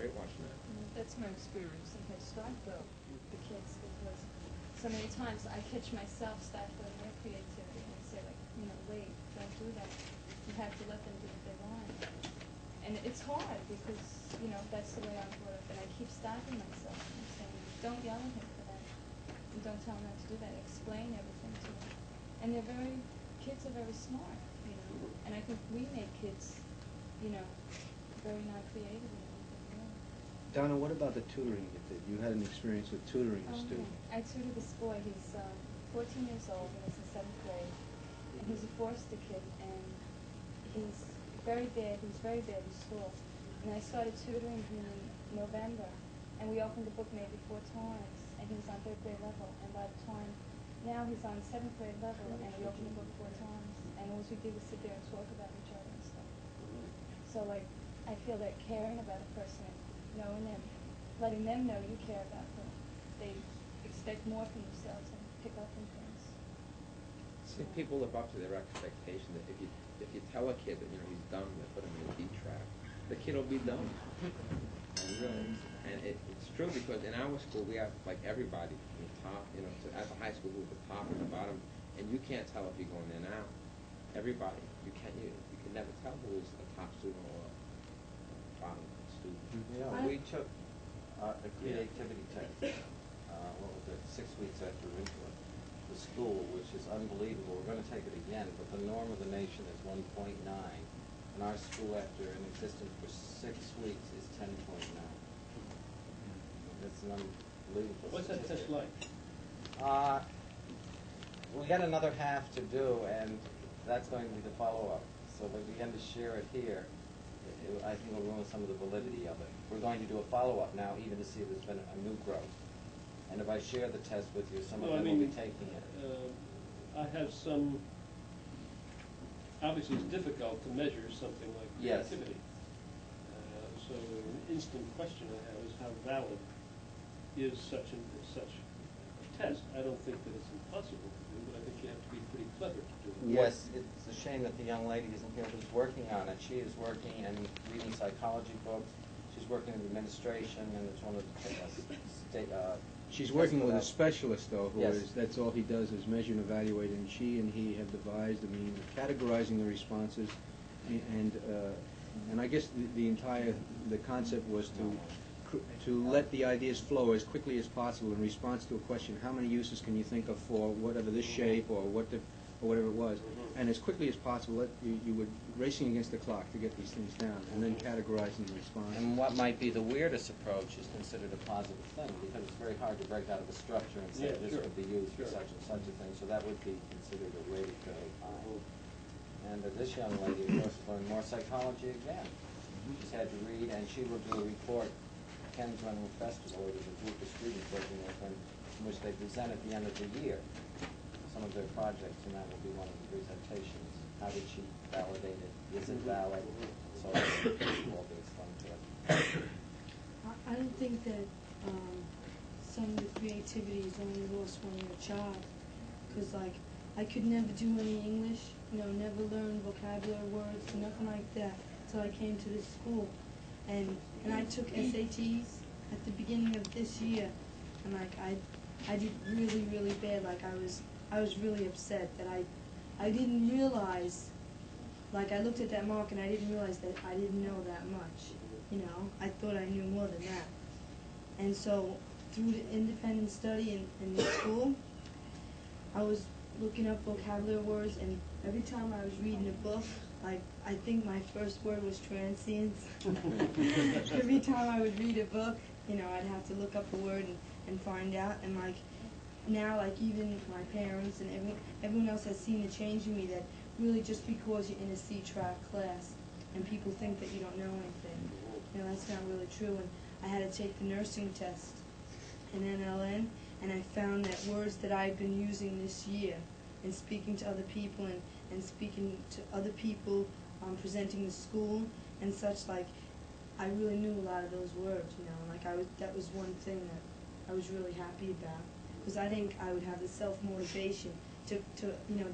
great watching that. That's my experience in Head Start, though, with the kids, because so many times I catch myself stifling their creativity and say, like, wait, don't do that. You have to let them do what they want. And it's hard because, that's the way I'm brought up, and I keep stopping myself and saying, don't yell at him for that. And don't tell him not to do that. Explain everything to him. And kids are very smart, and I think we make kids, very not creative in anything really. Donna, what about the tutoring you did? You had an experience with tutoring a student. Yeah. I tutored this boy. He's 14 years old, and he's in 7th grade. And he's a foster kid, and he's very bad. He's very bad in school. And I started tutoring him in November, and we opened the book maybe 4 times, and he was on 3rd grade level. And by the time now he's on 7th grade level, and we opened the book 4 times, and all we did was sit there and talk about each other and stuff. So, like, I feel that caring about a person, knowing them, letting them know you care about them, they expect more from themselves and pick up on things. See, people live up to their expectation that if you tell a kid that he's dumb, they put him in a D track, the kid will be dumb. And it's true, because in our school we have like everybody from the top, at the high school who's the top and the bottom, and you can't tell if you're going in and out. Everybody, you can never tell who is a top student or a bottom student. Yeah, we took a creativity test. What was it? 6 weeks after we went to the school, which is unbelievable. We're going to take it again, but the norm of the nation is 1.9, and our school, after in existence for 6 weeks, is 10.9. It's an unbelievable. What's that test like? We got another half to do, and that's going to be the follow-up. So we begin to share it here. I think will ruin some of the validity of it. We're going to do a follow-up now, even to see if there's been a new growth. And if I share the test with you, some of them will be taking it. I have some. Obviously, it's difficult to measure something like creativity. Yes. So an instant question I have is how valid is such a test? I don't think that it's impossible to do, but I think you have to be pretty clever to do it. Yes, it's a shame that the young lady isn't here who's working on it. She is working and reading psychology books. She's working in administration, and it's one of the state. She's working with a specialist, though, who Yes. that's all he does is measure and evaluate, and she and he have devised a means of categorizing the responses, and I guess the concept was to let the ideas flow as quickly as possible in response to a question. How many uses can you think of for whatever this shape or whatever it was? And as quickly as possible, you were racing against the clock to get these things down, and then categorizing the response. And what might be the weirdest approach is considered a positive thing, because it's very hard to break out of a structure and say this could be used for such and such a thing. So that would be considered a rated fairly high. And this young lady, of course, learned more psychology again. She's had to read, and she will do a report at Ken's Running Festival. There's a group of students working with them, in which they present at the end of the year some of their projects, and that will be one of the presentations. How did she validate it? Is it valid? So all these fun to it. I don't think that some of the creativity is only lost when you're a child, because like I could never do any English, never learn vocabulary words, nothing like that, until I came to this school, and I took SATs at the beginning of this year, and like I did really, really bad. Like I was really upset that I didn't realize, like I looked at that mark and I didn't realize that I didn't know that much, I thought I knew more than that. And so through the independent study in the school, I was looking up vocabulary words, and every time I was reading a book, like I think my first word was transience. Every time I would read a book, I'd have to look up a word and find out, and like now, like even my parents and everyone else has seen the change in me, that really just because you're in a C-track class and people think that you don't know anything, that's not really true. And I had to take the nursing test in NLN, and I found that words that I've been using this year and speaking to other people and speaking to other people, presenting the school and such, like I really knew a lot of those words, like that was one thing that I was really happy about. Because I think I would have the self-motivation to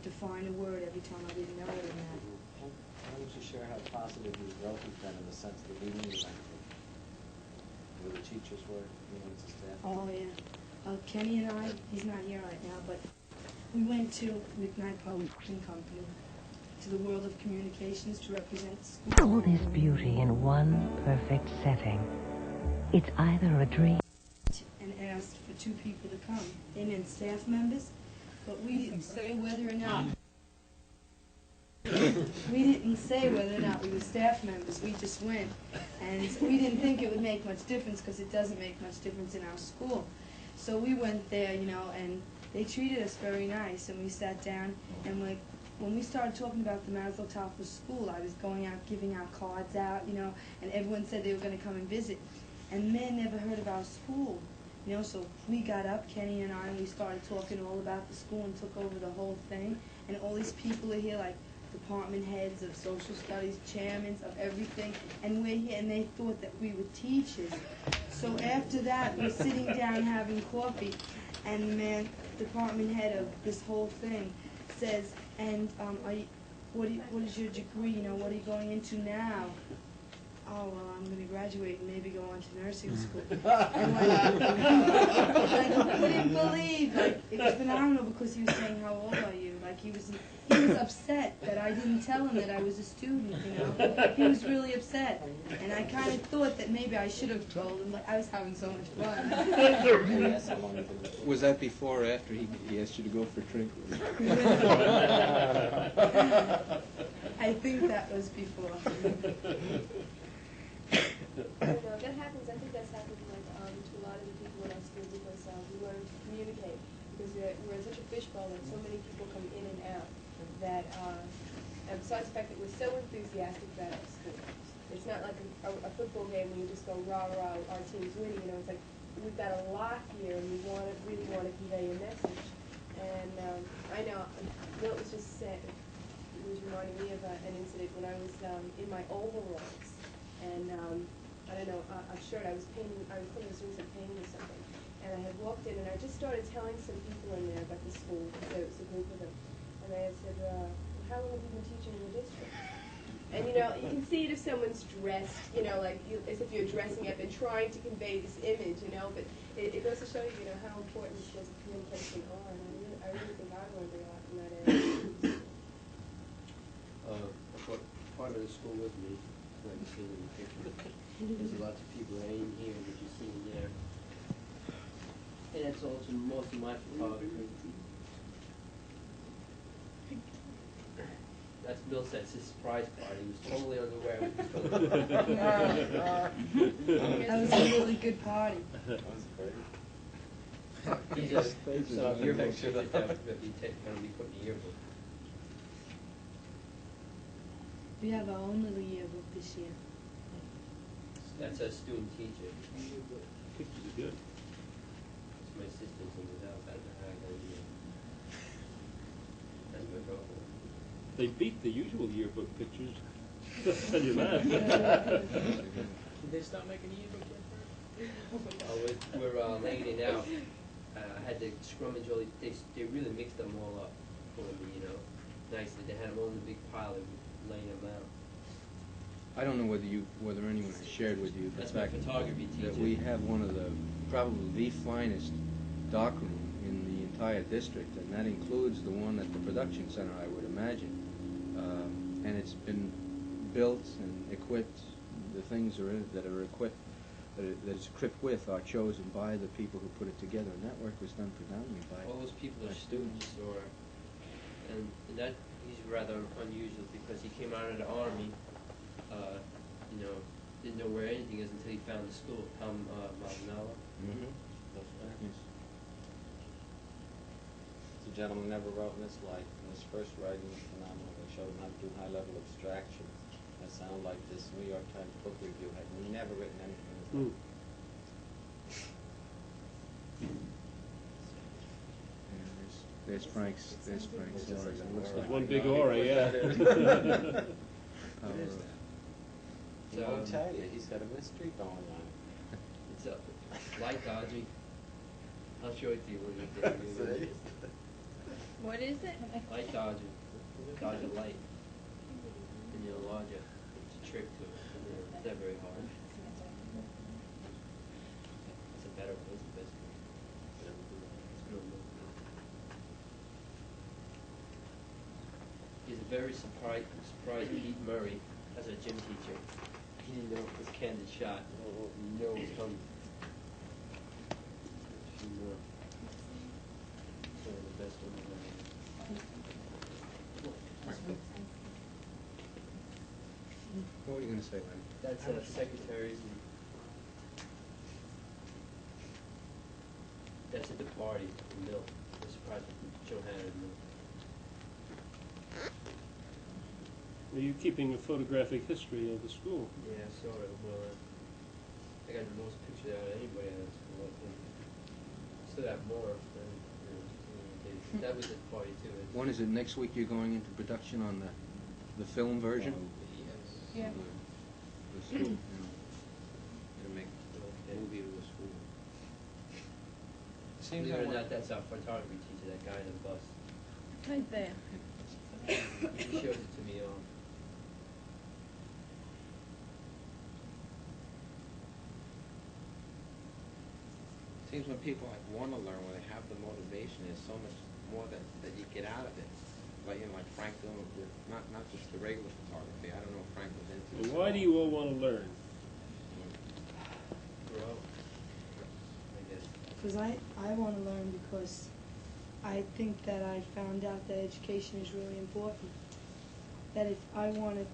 define a word every time I didn't know it in that. Why don't you share how positive your growth has been in the sense of the reading language? where the teachers were, as a staff? Oh, yeah. Kenny and I, he's not here right now, but we went to McKnight Publishing Company, to the World of Communications to represent school. All this beauty in one perfect setting. It's either a dream. And asked for 2 people to come. They meant staff members, but we didn't say whether or not. We didn't say whether or not we were staff members. We just went, and we didn't think it would make much difference because it doesn't make much difference in our school. So we went there, and they treated us very nice. And we sat down, and when we started talking about the Maslow-Toffler school, I was going out giving out cards out, and everyone said they were going to come and visit. And men never heard of our school. So we got up, Kenny and I, and we started talking all about the school and took over the whole thing. And all these people are here, like department heads of social studies, chairmen of everything, and we're here, and they thought that we were teachers. So after that, we're sitting down having coffee, and the man, department head of this whole thing, says, and what is your degree? What are you going into now? Oh, well, I'm going to graduate and maybe go on to nursing school. And I couldn't believe, it was phenomenal because he was saying, how old are you? He was upset that I didn't tell him that I was a student, He was really upset. And I kind of thought that maybe I should have told him, I was having so much fun. Was that before or after he asked you to go for a drink? I think that was before. That happens. I think that's happened to a lot of the people in our school because we learn to communicate because we're in such a fishbowl that so many people come in and out that and besides the fact that we're so enthusiastic about our school, it's not like a football game where you just go rah rah our team's winning. It's like we've got a lot here and we really want to convey a message. And I know Bill was just said. It was reminding me of an incident when I was in my overalls. And I don't know, a shirt, I was thinking I was doing some painting or something. And I had walked in and I just started telling some people in there about the school, because there was a group of them. And I had said, how long have you been teaching in the district? And you can see it if someone's dressed, as if you're dressing up and trying to convey this image, but it goes to show you, how important skills of communication are. And I really think I learned a lot in that area. Part of the school with me, like you see in the picture. There's lots of people in here that you see there. And that's also most of my photography. That's Bill says his surprise party. He was totally unaware of his That was a really good party. That was great. He's a yearbook that going to be put in the yearbook. We have our own little yearbook this year. That's a student teacher. Pictures are good. It's my sister's in the house. I don't know how I got it here. That's my girlfriend. They beat the usual yearbook pictures. I'll tell you that. Did they stop making yearbook yet? We're laying it out. I had to scrummage all these. They really mixed them all up for me, nicely. They had them all in a big pile. They were laying them out. I don't know whether anyone has shared with you the That's my fact photography teacher. that we have one of probably the finest darkroom in the entire district, and that includes the one at the production center, I would imagine. And it's been built and equipped. The things are in it that are equipped, that it's equipped with, are chosen by the people who put it together, and that work was done predominantly by All those people are students, and that he's rather unusual because he came out of the army. Didn't know where anything is until he found the school, Maldonado. Mm-hmm. Yes. The gentleman never wrote in his life, and his first writing was phenomenal. They showed him how to do high-level abstraction. That sounded like this New York Times book review had never written anything in his life. There's Frank's. There's Frank's. There's one big aura, yeah. He won't tell you. He's got a mystery going on. It's a light dodgy. I'll show it to you when you get it. What is it? Light dodging. Dodge a light. And lodge it. It's a trick to it. It's not very hard. very surprised Pete Murray as a gym teacher. He didn't know it was candid shot. He knew it was coming. It's one of the best ones I've ever. What were you going to say, Larry? That's secretaries and that's at the party in Mill. I'm surprised with Johanna in Mill. Are you keeping a photographic history of the school? Yeah, sort of. Well, I got the most pictures out of anybody out of school, I think. Still have more, but, that was at the party too. When is it? Next week you're going into production on the film version? Yeah. The school, To make a movie of the school. Seems Believe it or like not, that's our photography teacher, that guy on the bus. Right there. He shows it to me all. Seems when people like want to learn, when they have the motivation, there's so much more that you get out of it. Like like Frank doing with not just the regular photography. I don't know if Frank was into And this why at do all. you all want to learn? Grow, I guess. Because I want to learn because I think that I found out that education is really important. That if I want to,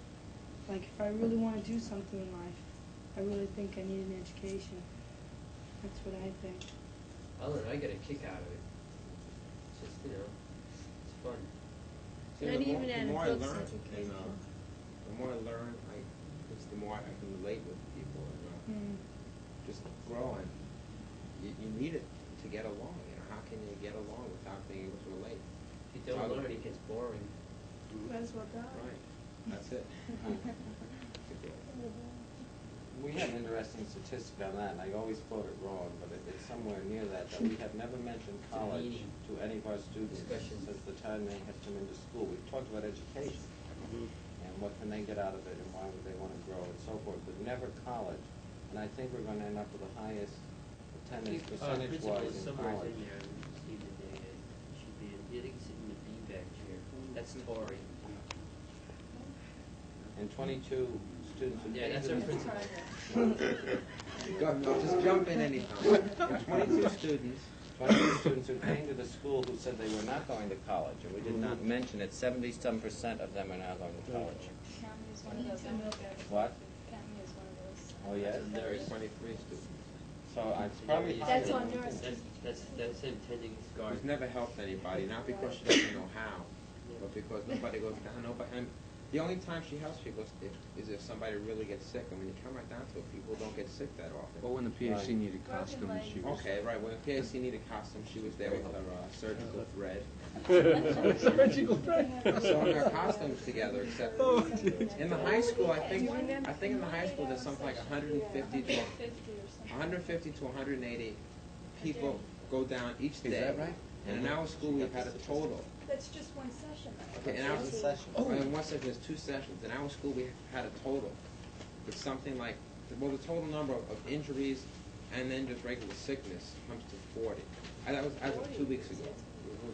like if I really want to do something in life, I really think I need an education. That's what I think. I don't know, I get a kick out of it. It's just, it's fun. See, Not the more, even the at a more I books learn, education. the more I learn, it's the more I can relate with people and just grow. And you need it to get along. How can you get along without being able to relate? If you don't learn, it gets boring. Might as well die. Right. That's it. we have an interesting statistic on that, and I always quote it wrong, but it's somewhere near that we have never mentioned college to any of our students since the time they have come into school. We've talked about education and what can they get out of it and why would they want to grow and so forth, but never college. And I think we're going to end up with the highest attendance percentage-wise in Somewhere college. in there, see that they should be, I think it's in the beanbag chair. That's Tory. And 22 students who Yeah, came that's to our the- principal. Go, just jump in anytime. 22 students. 22 students who came to the school who said they were not going to college, and we did not mention it, 70-some% of them are now going to college. County is one of those. What? County is one of those. Oh, yes? There are 23 students. So I probably... That's on yours. That's him tending his garden. She's never helped anybody, not because she doesn't know how, but because nobody goes down. And the only time she helps people is if somebody really gets sick. And when you come right down to it, people don't get sick that often. Well, when the PhD needed costumes, she was... Okay, right. When PAC needed costume, she was there with her surgical thread. Surgical thread. Sewing our costumes together, except in the high school, I think in the high school there's something like 150 to 180 people go down each day. Is that right? And in our school we've had a total. That's just one session. Okay, in our session. in one session there's 2 sessions. In our school we had a total. It's something like, well, the total number of injuries and then just regular sickness comes to 40. That was as of 2 weeks ago.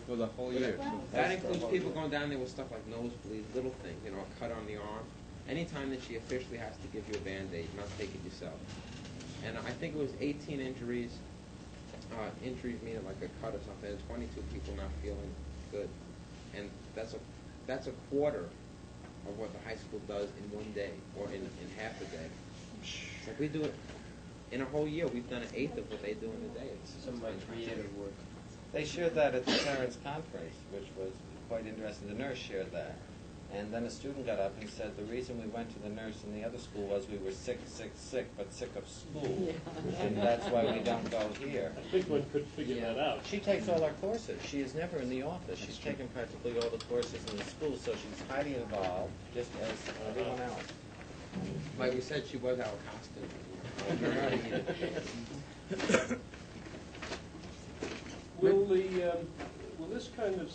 For the whole year. That includes people going down there with stuff like nosebleeds, little things, a cut on the arm. Anytime that she officially has to give you a Band-Aid, not take it yourself. And I think it was 18 injuries. Injuries meaning like a cut or something, and 22 people not feeling good. And that's a quarter of what the high school does in one day, or in half a day. Like we do it in a whole year. We've done 1/8 of what they do in a day. It's Some of my creative work. They shared that at the parents' conference, which was quite interesting. The nurse shared that. And then a student got up and said the reason we went to the nurse in the other school was we were sick, but sick of school. And that's why we don't go here. I think one could figure that out. She takes all our courses. She is never in the office. She's taken practically all the courses in the school, so she's highly involved, just as everyone else. Like we said, she was our costume. Will this kind of